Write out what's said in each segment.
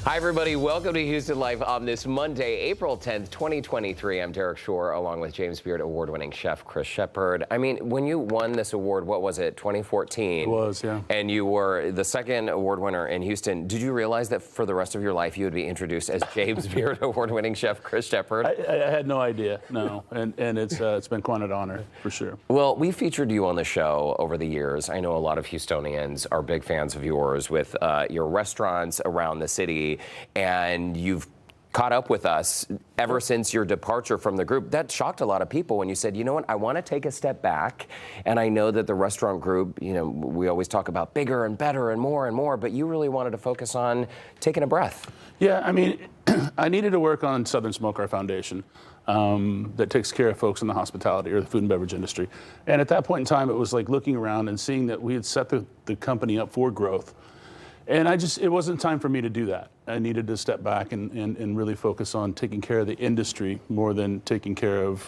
Hi, everybody. Welcome to Houston Life on this Monday, April 10th, 2023. I'm Derek Shore, along with James Beard award-winning chef Chris Shepard. I mean, when you won this award, what was it, 2014? It was, yeah. And you were the second award winner in Houston. Did you realize that for the rest of your life you would be introduced as James Beard award-winning chef Chris Shepard? I had no idea, no. And it's been quite an honor, for sure. Well, we featured you on the show over the years. I know a lot of Houstonians are big fans of yours with your restaurants around the city, and you've caught up with us ever since your departure from the group. That shocked a lot of people when you said, you know what, I want to take a step back. And I know that the restaurant group, you know, we always talk about bigger and better and more, but you really wanted to focus on taking a breath. Yeah, I mean, I needed to work on Southern Smoke, our foundation, that takes care of folks in the hospitality or the food and beverage industry. And at that point in time, it was like looking around and seeing that we had set the company up for growth. And it wasn't time for me to do that. I needed to step back and really focus on taking care of the industry more than taking care of,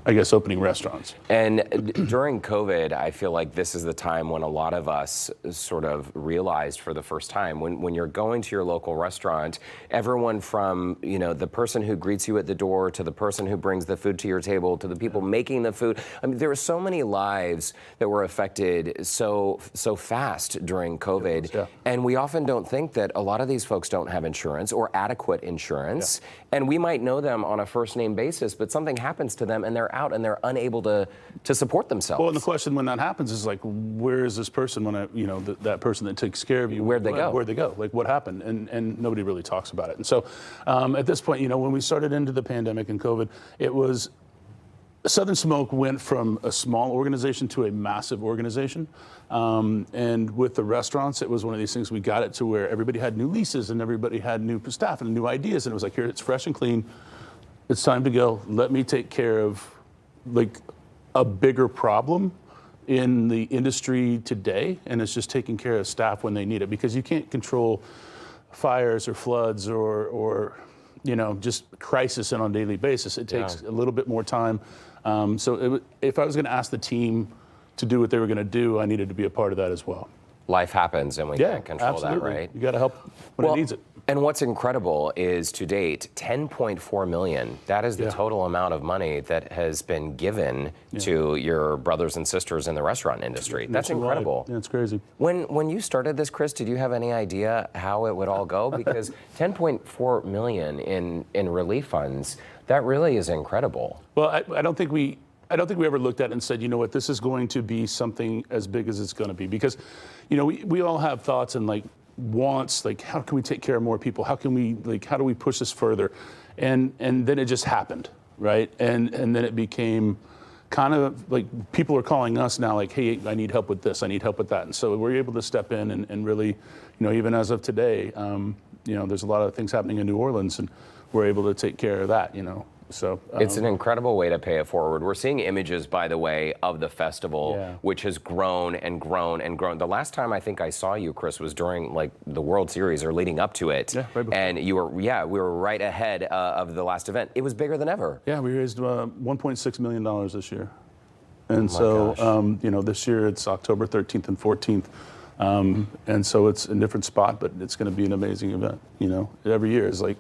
I guess, opening restaurants. And during COVID, I feel like this is the time when a lot of us sort of realized for the first time, when you're going to your local restaurant, everyone from, you know, the person who greets you at the door to the person who brings the food to your table to the people making the food. I mean, there were so many lives that were affected so fast during COVID. Yeah. And we often don't think that a lot of these folks don't have insurance or adequate insurance. Yeah. And we might know them on a first name basis, but something happens to them and they're out and they're unable to support themselves. Well, and the question when that happens is like, where is this person when that person that takes care of you? Where'd they go? Where'd they go? Like, what happened? And nobody really talks about it. And so at this point, you know, when we started into the pandemic and COVID, it was Southern Smoke went from a small organization to a massive organization. And with the restaurants, it was one of these things, we got it to where everybody had new leases and everybody had new staff and new ideas. And it was like, here, it's fresh and clean. It's time to go. Let me take care of like a bigger problem in the industry today. And it's just taking care of staff when they need it, because you can't control fires or floods or you know, just crisis on a daily basis. It takes a little bit more time. If I was going to ask the team to do what they were going to do, I needed to be a part of that as well. Life happens and we can't control absolutely. that, right? You got to help when it needs it. And what's incredible is to date, $10.4 million. That is the total amount of money that has been given to your brothers and sisters in the restaurant industry. That's incredible. Yeah, it's crazy. When you started this, Chris, did you have any idea how it would all go? Because $10.4 million in relief funds, that really is incredible. Well, I don't think we ever looked at it and said, you know what, this is going to be something as big as it's going to be. Because, you know, we all have thoughts and like wants, like how can we take care of more people? How can we, like, how do we push this further? And then it just happened, right? And then it became kind of like people are calling us now like, hey, I need help with this, I need help with that. And so we're able to step in and really, you know, even as of today, you know, there's a lot of things happening in New Orleans and we're able to take care of that, you know. So it's an incredible way to pay it forward. We're seeing images, by the way, of the festival, which has grown and grown and grown. The last time I think I saw you, Chris, was during like the World Series or leading up to it. Yeah, right before. And we were right ahead of the last event. It was bigger than ever. Yeah, we raised $1.6 million this year. And you know, this year it's October 13th and 14th. And so it's a different spot, but it's going to be an amazing event. You know, every year is like,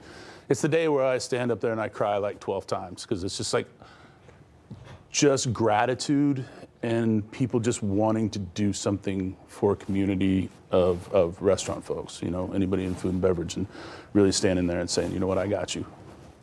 it's the day where I stand up there and I cry like 12 times because it's just like, just gratitude and people just wanting to do something for a community of restaurant folks, you know, anybody in food and beverage, and really standing there and saying, you know what, I got you.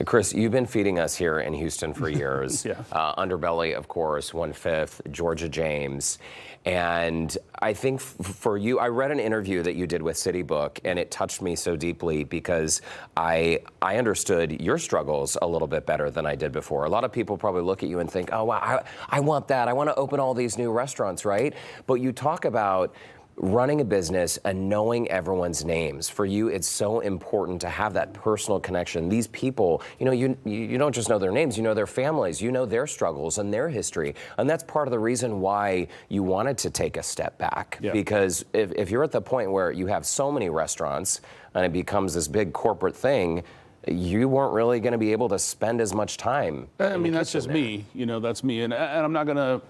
Chris, you've been feeding us here in Houston for years. Underbelly, of course, 1/5, Georgia James. And I think for you, I read an interview that you did with City Book, and it touched me so deeply because I understood your struggles a little bit better than I did before. A lot of people probably look at you and think, oh, wow, I want that. I want to open all these new restaurants, right? But you talk about running a business and knowing everyone's names. For you, it's so important to have that personal connection. These people, you know, you don't just know their names, you know their families, you know their struggles and their history. And that's part of the reason why you wanted to take a step back. Because if you're at the point where you have so many restaurants and it becomes this big corporate thing, you weren't really going to be able to spend as much time. I mean, that's just me, you know, that's me. And I'm not going to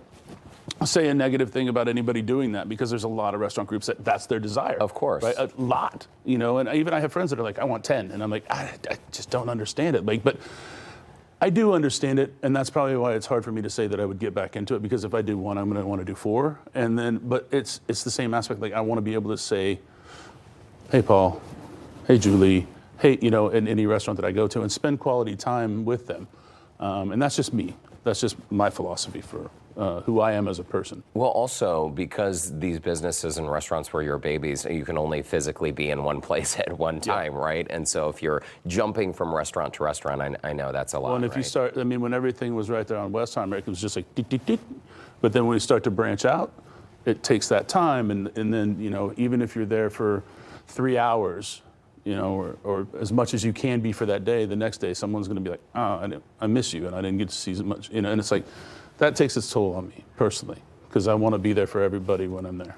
say a negative thing about anybody doing that, because there's a lot of restaurant groups that's their desire. Of course. Right? A lot, and even I have friends that are like, I want 10. And I'm like, I just don't understand it. But I do understand it. And that's probably why it's hard for me to say that I would get back into it, because if I do one, I'm going to want to do 4. But it's the same aspect. Like, I want to be able to say, hey, Paul, hey, Julie, hey, in any restaurant that I go to, and spend quality time with them. And that's just me. That's just my philosophy for who I am as a person. Well, also, because these businesses and restaurants were your babies, you can only physically be in one place at one time, right? And so if you're jumping from restaurant to restaurant, I know that's a lot. Well, and if you start, when everything was right there on Westheimer, it was just like tick, tick, tick. But then when you start to branch out, it takes that time. And then, even if you're there for 3 hours, or as much as you can be for that day, the next day someone's going to be like, oh, I miss you, and I didn't get to see as much, and it's like, that takes its toll on me personally, because I want to be there for everybody when I'm there.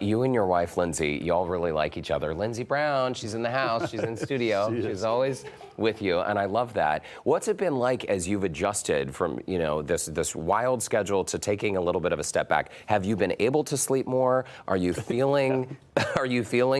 You and your wife, Lindsay, y'all really like each other. Lindsay Brown, she's in the house, she's in studio, she's always with you, and I love that. What's it been like as you've adjusted from this wild schedule to taking a little bit of a step back? Have you been able to sleep more? Are you feeling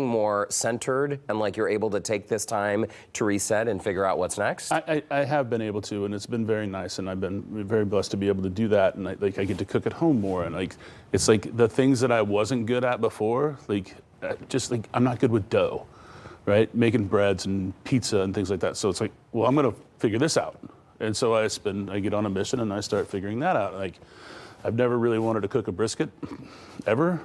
more centered and like you're able to take this time to reset and figure out what's next? I have been able to, and it's been very nice, and I've been very blessed to be able to do that, and I get to cook at home more, and it's like the things that I wasn't good at before, I'm not good with dough. Right, making breads and pizza and things like that. So it's like, well, I'm going to figure this out. And so I get on a mission and I start figuring that out. Like, I've never really wanted to cook a brisket ever,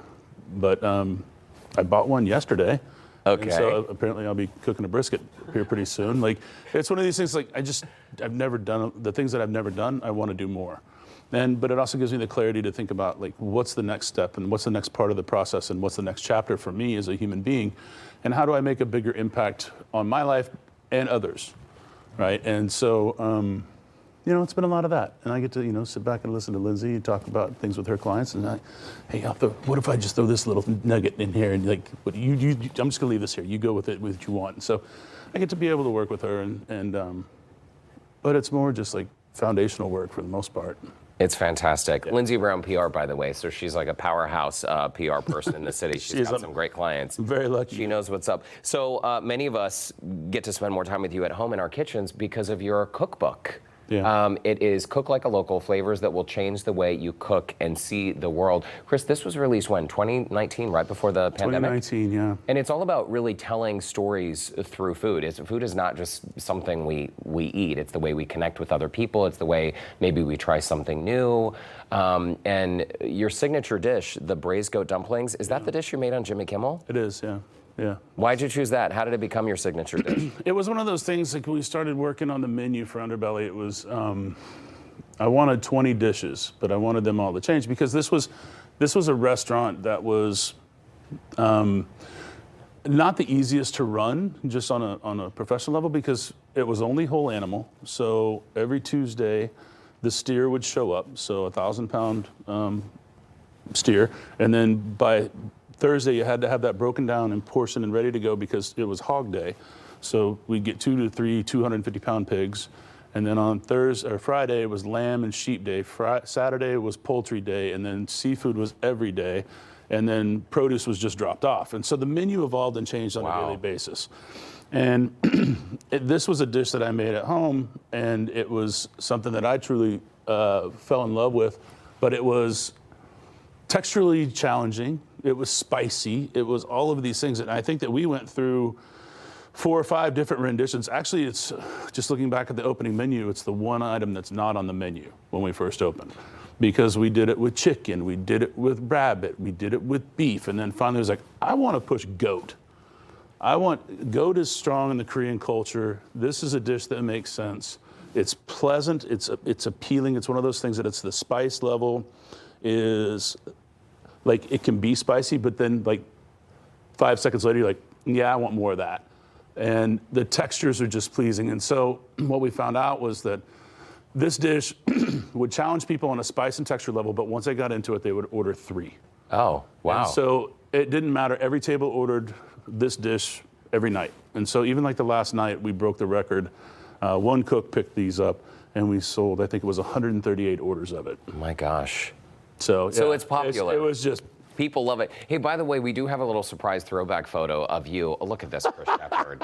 but I bought one yesterday. Okay. And so apparently I'll be cooking a brisket here pretty soon. Like, it's one of these things. Like, I've never done the things that I've never done. I want to do more. But it also gives me the clarity to think about, like, what's the next step and what's the next part of the process and what's the next chapter for me as a human being, and how do I make a bigger impact on my life and others, right? And so, it's been a lot of that. And I get to, sit back and listen to Lindsay and talk about things with her clients. And what if I just throw this little nugget in here? And like, I'm just going to leave this here. You go with it with what you want. And so I get to be able to work with her. But it's more just like foundational work for the most part. It's fantastic. Yeah. Lindsay Brown PR, by the way, so she's like a powerhouse PR person in the city. She's got some great clients. I'm very lucky. She knows what's up. So many of us get to spend more time with you at home in our kitchens because of your cookbook. Yeah. It is Cook Like a Local, flavors that will change the way you cook and see the world. Chris, this was released when? 2019, right before the pandemic? 2019, yeah. And it's all about really telling stories through food. Food is not just something we eat. It's the way we connect with other people. It's the way maybe we try something new. And your signature dish, the braised goat dumplings, is that the dish you made on Jimmy Kimmel? It is, yeah. Yeah. Why'd you choose that? How did it become your signature dish? It was one of those things, like, when we started working on the menu for Underbelly, it was, I wanted 20 dishes, but I wanted them all to change, because this was a restaurant that was not the easiest to run, just on a professional level, because it was only whole animal. So every Tuesday, the steer would show up, so a 1,000-pound steer, and then by Thursday, you had to have that broken down and portioned and ready to go, because it was hog day. So we'd get 2 to 3 250-pound pigs. And then on Thursday or Friday, it was lamb and sheep day. Saturday was poultry day. And then seafood was every day. And then produce was just dropped off. And so the menu evolved and changed on a daily basis. And this was a dish that I made at home. And it was something that I truly fell in love with. But it was texturally challenging. It was spicy. It was all of these things. And I think that we went through 4 or 5 different renditions. Actually, it's just looking back at the opening menu, it's the one item that's not on the menu when we first opened. Because we did it with chicken, we did it with rabbit, we did it with beef. And then finally it was like, I want to push goat. Goat is strong in the Korean culture. This is a dish that makes sense. It's pleasant, it's appealing. It's one of those things that it's the spice level is, like, it can be spicy, but then like 5 seconds later, you're like, yeah, I want more of that. And the textures are just pleasing. And so what we found out was that this dish would challenge people on a spice and texture level, but once they got into it, they would order 3. Oh, wow. And so it didn't matter. Every table ordered this dish every night. And so even like the last night, we broke the record. One cook picked these up, and we sold, I think it was 138 orders of it. My gosh. So it's popular. It was just. People love it. Hey, by the way, we do have a little surprise throwback photo of you. Oh, look at this, Chris Shepard.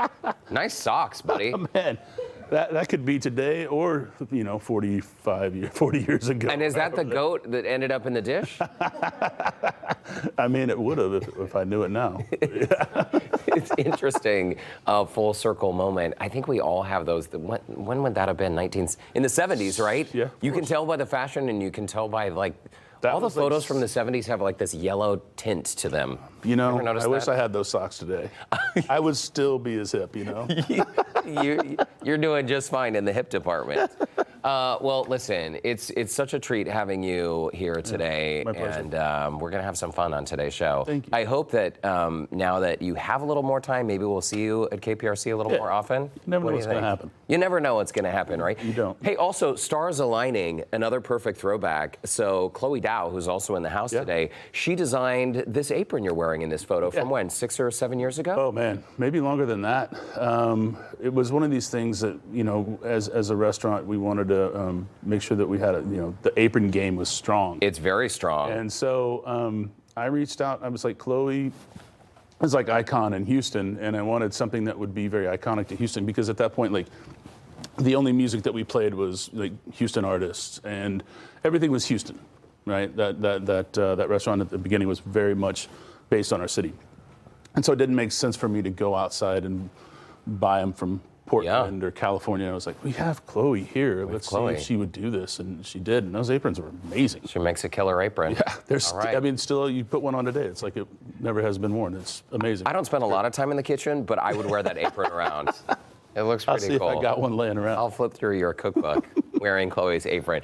Nice socks, buddy. Oh, man, that could be today or 40 years ago. And is that the goat that ended up in the dish? I mean, it would have if I knew it now. It's interesting, full circle moment. I think we all have those. When would that have been? In the 70s, right? Yeah. You can tell by the fashion, and you can tell by all the photos from the 70s have this yellow tint to them. I wish I had those socks today. I would still be as hip, You're doing just fine in the hip department. Well, listen, it's such a treat having you here today, my pleasure. and we're gonna have some fun on today's show. Thank you. I hope that now that you have a little more time, maybe we'll see you at KPRC a little more often. You never know what's going to happen. You never know what's going to happen, right? You don't. Hey, also, stars aligning, another perfect throwback. So Chloe Dow, who's also in the house today, she designed this apron you're wearing in this photo from when, 6 or 7 years ago? Oh man, maybe longer than that. It was one of these things that as a restaurant, we wanted to make sure that we had the apron game was strong. It's very strong. And so I reached out. I was like, Chloe is like icon in Houston, and I wanted something that would be very iconic to Houston because at that point, the only music that we played was Houston artists, and everything was Houston, right? That restaurant at the beginning was very much based on our city, and so it didn't make sense for me to go outside and buy them from Portland or California. I was like, we have Chloe here. Let's see if she would do this, and she did. And those aprons were amazing. She makes a killer apron. Yeah, I mean, still, you put one on today, it's like it never has been worn. It's amazing. I don't spend a lot of time in the kitchen, but I would wear that apron around. It looks pretty cool. I'll see if I got one laying around. I'll flip through your cookbook wearing Chloe's apron.